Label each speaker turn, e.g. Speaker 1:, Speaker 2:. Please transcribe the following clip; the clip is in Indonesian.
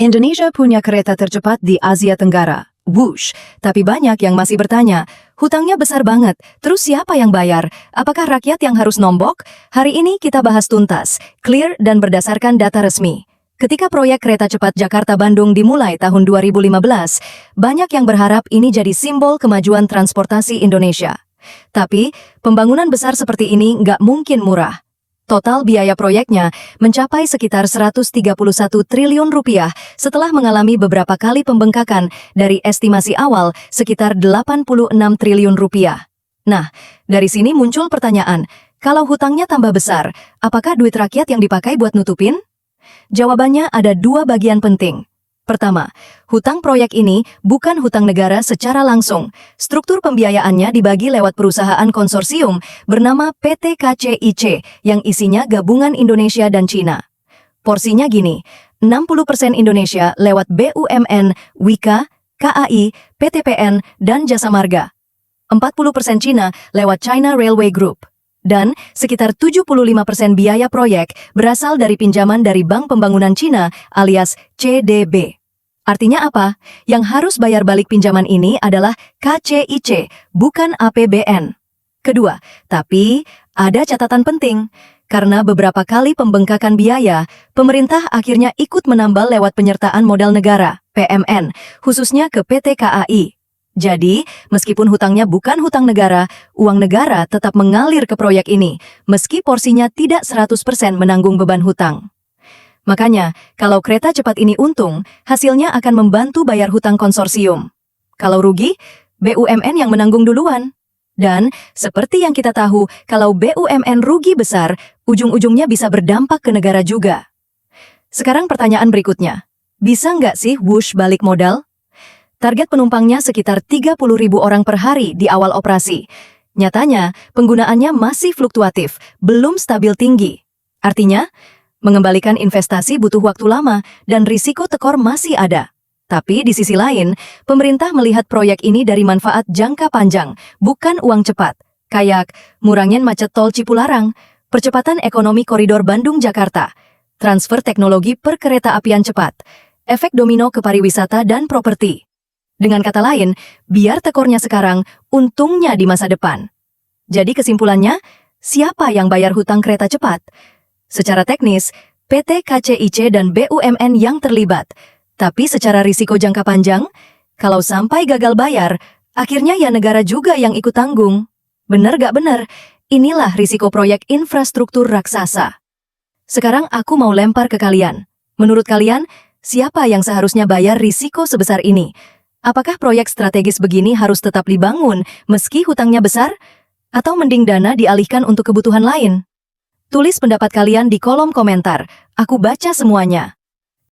Speaker 1: Indonesia punya kereta tercepat di Asia Tenggara, Wush. Tapi banyak yang masih bertanya, hutangnya besar banget, terus siapa yang bayar? Apakah rakyat yang harus nombok? Hari ini kita bahas tuntas, clear dan berdasarkan data resmi. Ketika proyek kereta cepat Jakarta-Bandung dimulai tahun 2015, banyak yang berharap ini jadi simbol kemajuan transportasi Indonesia. Tapi, pembangunan besar seperti ini nggak mungkin murah. Total biaya proyeknya mencapai sekitar 131 triliun rupiah setelah mengalami beberapa kali pembengkakan dari estimasi awal sekitar 86 triliun rupiah. Nah, dari sini muncul pertanyaan, kalau hutangnya tambah besar, apakah duit rakyat yang dipakai buat nutupin? Jawabannya ada dua bagian penting. Pertama, hutang proyek ini bukan hutang negara secara langsung. Struktur pembiayaannya dibagi lewat perusahaan konsorsium bernama PT KCIC yang isinya gabungan Indonesia dan Cina. Porsinya gini, 60% Indonesia lewat BUMN, Wika, KAI, PTPN, dan Jasa Marga. 40% Cina lewat China Railway Group. Dan sekitar 75% biaya proyek berasal dari pinjaman dari Bank Pembangunan Cina alias CDB. Artinya apa? Yang harus bayar balik pinjaman ini adalah KCIC, bukan APBN. Kedua, tapi ada catatan penting. Karena beberapa kali pembengkakan biaya, pemerintah akhirnya ikut menambal lewat penyertaan modal negara, PMN, khususnya ke PT KAI. Jadi, meskipun hutangnya bukan hutang negara, uang negara tetap mengalir ke proyek ini, meski porsinya tidak 100% menanggung beban hutang. Makanya, kalau kereta cepat ini untung, hasilnya akan membantu bayar hutang konsorsium. Kalau rugi, BUMN yang menanggung duluan. Dan, seperti yang kita tahu, kalau BUMN rugi besar, ujung-ujungnya bisa berdampak ke negara juga. Sekarang pertanyaan berikutnya, bisa nggak sih Wush balik modal? Target penumpangnya sekitar 30.000 orang per hari di awal operasi. Nyatanya, penggunaannya masih fluktuatif, belum stabil tinggi. Artinya, mengembalikan investasi butuh waktu lama dan risiko tekor masih ada. Tapi di sisi lain, pemerintah melihat proyek ini dari manfaat jangka panjang, bukan uang cepat. Kayak ngurangin macet tol Cipularang, percepatan ekonomi koridor Bandung-Jakarta, transfer teknologi perkereta-apian cepat, efek domino ke pariwisata dan properti. Dengan kata lain, biar tekornya sekarang, untungnya di masa depan. Jadi kesimpulannya, siapa yang bayar hutang kereta cepat? Secara teknis, PT KCIC dan BUMN yang terlibat. Tapi secara risiko jangka panjang, kalau sampai gagal bayar, akhirnya ya negara juga yang ikut tanggung. Bener gak bener? Inilah risiko proyek infrastruktur raksasa. Sekarang aku mau lempar ke kalian. Menurut kalian, siapa yang seharusnya bayar risiko sebesar ini? Apakah proyek strategis begini harus tetap dibangun meski hutangnya besar? Atau mending dana dialihkan untuk kebutuhan lain? Tulis pendapat kalian di kolom komentar, aku baca semuanya.